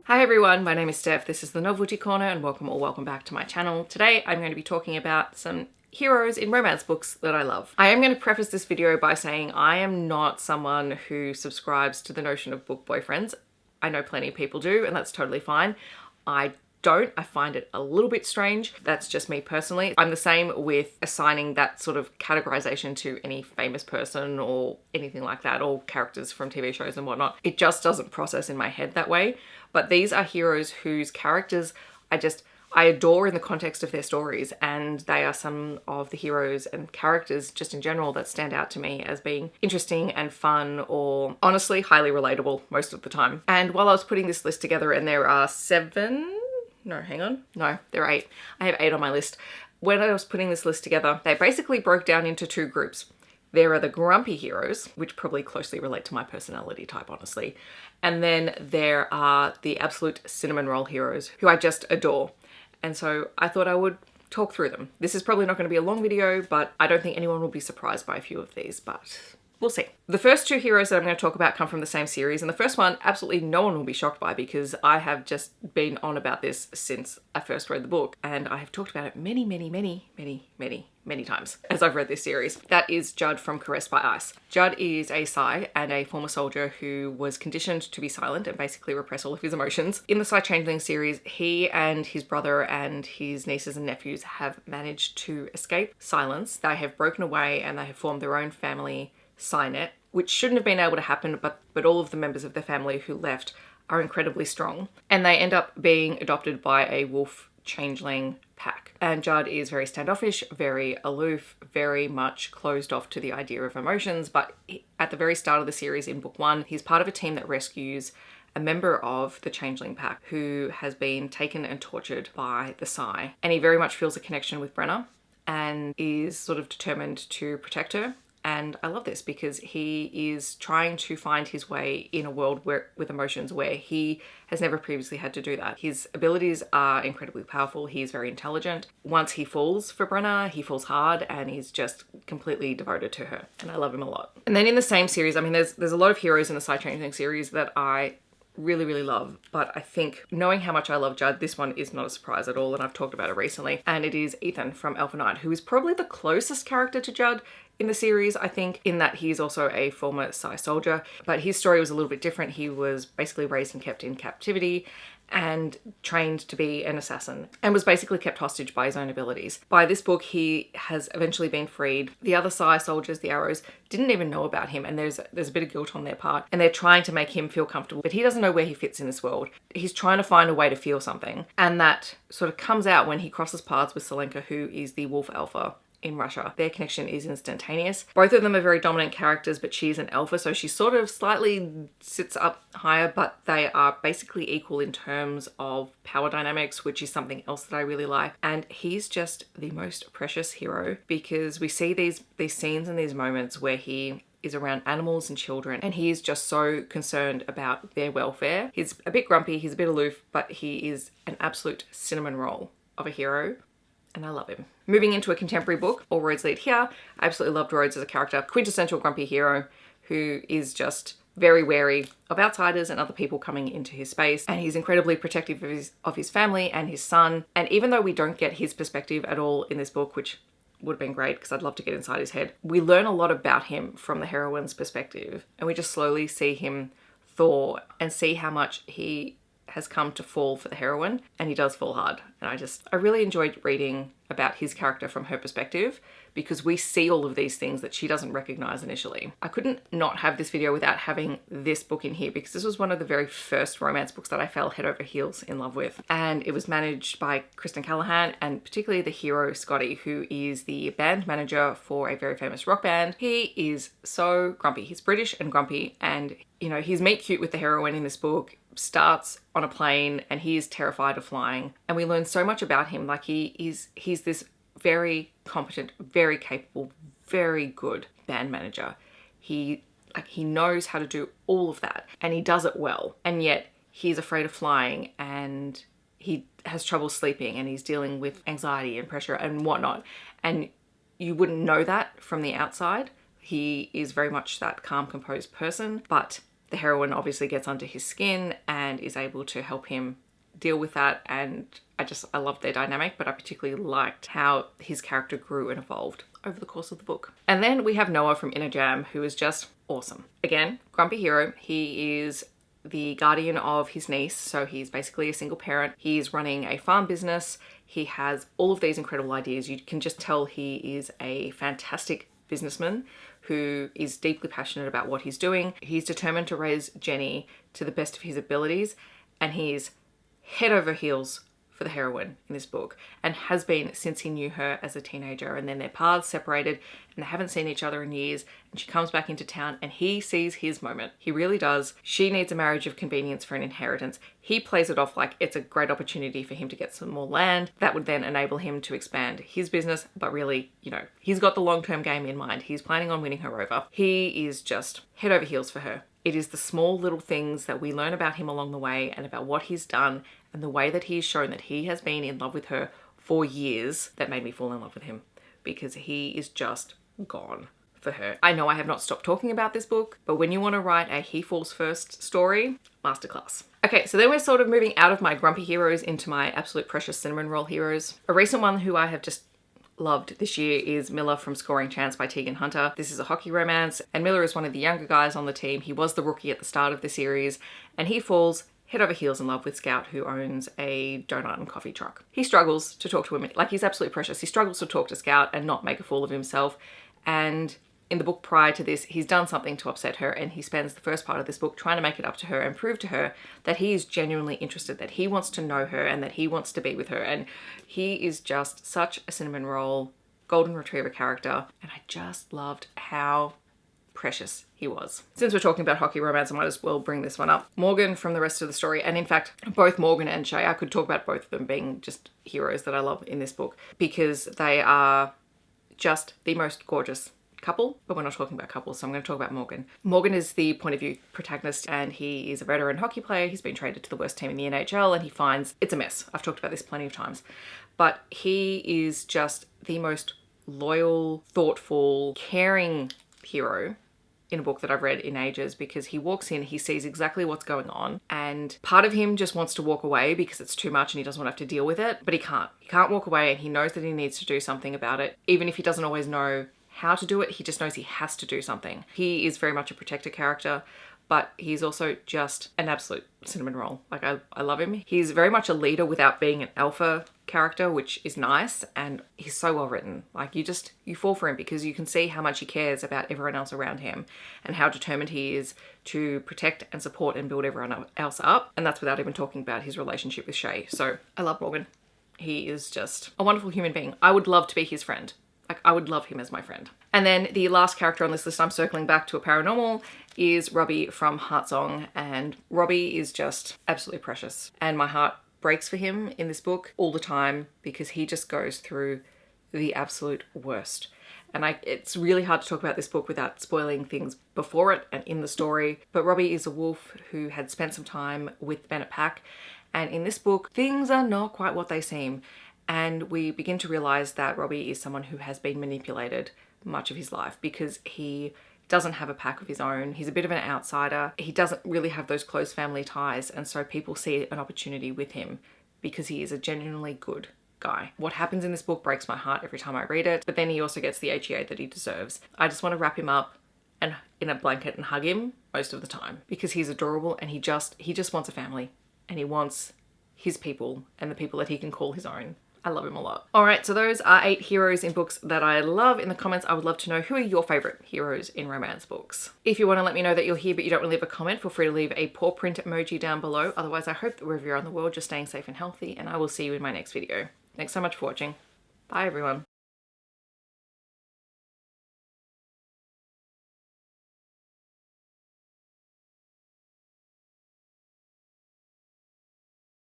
Hi everyone, my name is Steph, this is the Novelty Corner and welcome back to my channel. Today I'm going to be talking about some heroes in romance books that I love. I am going to preface this video by saying I am not someone who subscribes to the notion of book boyfriends. I know plenty of people do and that's totally fine. I don't. I find it a little bit strange. That's just me personally. I'm the same with assigning that sort of categorization to any famous person or anything like that, or characters from TV shows and whatnot. It just doesn't process in my head that way. But these are heroes whose characters I adore in the context of their stories, and they are some of the heroes and characters just in general that stand out to me as being interesting and fun, or honestly highly relatable most of the time. And while I was putting this list together, and there are there are 8. I have 8 on my list. When I was putting this list together, they basically broke down into 2 groups. There are the grumpy heroes, which probably closely relate to my personality type, honestly. And then there are the absolute cinnamon roll heroes, who I just adore. And so I thought I would talk through them. This is probably not going to be a long video, but I don't think anyone will be surprised by a few of these, but we'll see. The first 2 heroes that I'm going to talk about come from the same series, and the first one absolutely no one will be shocked by because I have just been on about this since I first read the book, and I have talked about it many times as I've read this series. That is Judd from Caressed by Ice. Judd is a Psy and a former soldier who was conditioned to be silent and basically repress all of his emotions. In the Psy Changeling series, he and his brother and his nieces and nephews have managed to escape silence. They have broken away and they have formed their own family Psynet, which shouldn't have been able to happen, but all of the members of the family who left are incredibly strong. And they end up being adopted by a wolf changeling pack. And Judd is very standoffish, very aloof, very much closed off to the idea of emotions. But at the very start of the series in book 1, he's part of a team that rescues a member of the changeling pack who has been taken and tortured by the Psy. And he very much feels a connection with Brenna and is sort of determined to protect her. And I love this because he is trying to find his way in a world with emotions where he has never previously had to do that. His abilities are incredibly powerful. He's very intelligent. Once he falls for Brenna, he falls hard and he's just completely devoted to her. And I love him a lot. And then in the same series, I mean, there's a lot of heroes in the Psy Changeling series that I really love, but I think knowing how much I love Judd, this one is not a surprise at all, and I've talked about it recently, and it is Ethan from Elf and Knight, who is probably the closest character to Judd in the series, I think, in that he's also a former Psy soldier, but his story was a little bit different. He was basically raised and kept in captivity and trained to be an assassin and was basically kept hostage by his own abilities. By this book, he has eventually been freed. The other Psy soldiers, the Arrows, didn't even know about him, and there's a bit of guilt on their part, and they're trying to make him feel comfortable, but he doesn't know where he fits in this world. He's trying to find a way to feel something, and that sort of comes out when he crosses paths with Selenka, who is the wolf alpha in Russia. Their connection is instantaneous. Both of them are very dominant characters, but she's an alpha, so she sort of slightly sits up higher, but they are basically equal in terms of power dynamics, which is something else that I really like. And he's just the most precious hero because we see these scenes and these moments where he is around animals and children, and he is just so concerned about their welfare. He's a bit grumpy, he's a bit aloof, but he is an absolute cinnamon roll of a hero. And I love him. Moving into a contemporary book, All Roads Lead Here. I absolutely loved Rhodes as a character. Quintessential grumpy hero who is just very wary of outsiders and other people coming into his space. And he's incredibly protective of his family and his son. And even though we don't get his perspective at all in this book, which would have been great because I'd love to get inside his head, we learn a lot about him from the heroine's perspective. And we just slowly see him thaw and see how much he has come to fall for the heroine, and he does fall hard. And I really enjoyed reading about his character from her perspective because we see all of these things that she doesn't recognize initially. I couldn't not have this video without having this book in here because this was one of the very first romance books that I fell head over heels in love with. And it was managed by Kristen Callahan, and particularly the hero Scotty, who is the band manager for a very famous rock band. He is so grumpy. He's British and grumpy, and you know, his meet cute with the heroine in this book starts on a plane and he is terrified of flying, and we learn so much about him. Like he's this very competent, very capable, very good band manager. He knows how to do all of that and he does it well, and yet he's afraid of flying and he has trouble sleeping and he's dealing with anxiety and pressure and whatnot, and you wouldn't know that from the outside. He is very much that calm, composed person, but The heroine obviously gets under his skin and is able to help him deal with that, and I loved their dynamic, but I particularly liked how his character grew and evolved over the course of the book. And then we have Noah from Inner Jam, who is just awesome. Again, grumpy hero. He is the guardian of his niece, so he's basically a single parent. He's running a farm business. He has all of these incredible ideas. You can just tell he is a fantastic businessman who is deeply passionate about what he's doing. He's determined to raise Jenny to the best of his abilities, and he's head over heels for the heroine in this book, and has been since he knew her as a teenager. And then their paths separated and they haven't seen each other in years, and she comes back into town and he sees his moment. He really does. She needs a marriage of convenience for an inheritance. He plays it off like it's a great opportunity for him to get some more land that would then enable him to expand his business, but really, you know, he's got the long-term game in mind. He's planning on winning her over. He is just head over heels for her. It is the small little things that we learn about him along the way and about what he's done and the way that he's shown that he has been in love with her for years that made me fall in love with him, because he is just gone for her. I know I have not stopped talking about this book, but when you want to write a he falls first story, masterclass. Okay, so then we're sort of moving out of my grumpy heroes into my absolute precious cinnamon roll heroes. A recent one who I have just loved this year is Miller from Scoring Chance by Tegan Hunter. This is a hockey romance, and Miller is one of the younger guys on the team. He was the rookie at the start of the series, and he falls head over heels in love with Scout, who owns a donut and coffee truck. He struggles to talk to women, like he's absolutely precious. He struggles to talk to Scout and not make a fool of himself. And in the book prior to this, he's done something to upset her, and he spends the first part of this book trying to make it up to her and prove to her that he is genuinely interested, that he wants to know her and that he wants to be with her. And he is just such a cinnamon roll golden retriever character, and I just loved how precious he was. Since we're talking about hockey romance, I might as well bring this one up. Morgan from the rest of the story, and in fact, both Morgan and Shay, I could talk about both of them being just heroes that I love in this book, because they are just the most gorgeous couple, but we're not talking about couples, so I'm going to talk about Morgan. Morgan is the point of view protagonist, and he is a veteran hockey player. He's been traded to the worst team in the NHL, and he finds it's a mess. I've talked about this plenty of times, but he is just the most loyal, thoughtful, caring hero in a book that I've read in ages, because he walks in, he sees exactly what's going on, and part of him just wants to walk away because it's too much and he doesn't want to have to deal with it, but he can't. He can't walk away, and he knows that he needs to do something about it. Even if he doesn't always know how to do it, he just knows he has to do something. He is very much a protector character, but he's also just an absolute cinnamon roll. Like, I love him. He's very much a leader without being an alpha character, which is nice, and he's so well written. Like, you fall for him because you can see how much he cares about everyone else around him and how determined he is to protect and support and build everyone else up. And that's without even talking about his relationship with Shay. So I love Morgan. He is just a wonderful human being. I would love to be his friend. Like, I would love him as my friend. And then the last character on this list, I'm circling back to a paranormal, is Robbie from Heartsong. And Robbie is just absolutely precious. And my heart breaks for him in this book all the time, because he just goes through the absolute worst. And it's really hard to talk about this book without spoiling things before it and in the story. But Robbie is a wolf who had spent some time with the Bennett Pack. And in this book, things are not quite what they seem. And we begin to realize that Robbie is someone who has been manipulated much of his life, because he doesn't have a pack of his own. He's a bit of an outsider. He doesn't really have those close family ties. And so people see an opportunity with him because he is a genuinely good guy. What happens in this book breaks my heart every time I read it, but then he also gets the HEA that he deserves. I just want to wrap him up and in a blanket and hug him most of the time, because he's adorable, and he just wants a family, and he wants his people and the people that he can call his own. I love him a lot. All right, so those are 8 heroes in books that I love. In the comments, I would love to know, who are your favorite heroes in romance books? If you want to let me know that you're here but you don't want to leave a comment, feel free to leave a paw print emoji down below. Otherwise, I hope that wherever you're in the world, you're staying safe and healthy, and I will see you in my next video. Thanks so much for watching. Bye, everyone.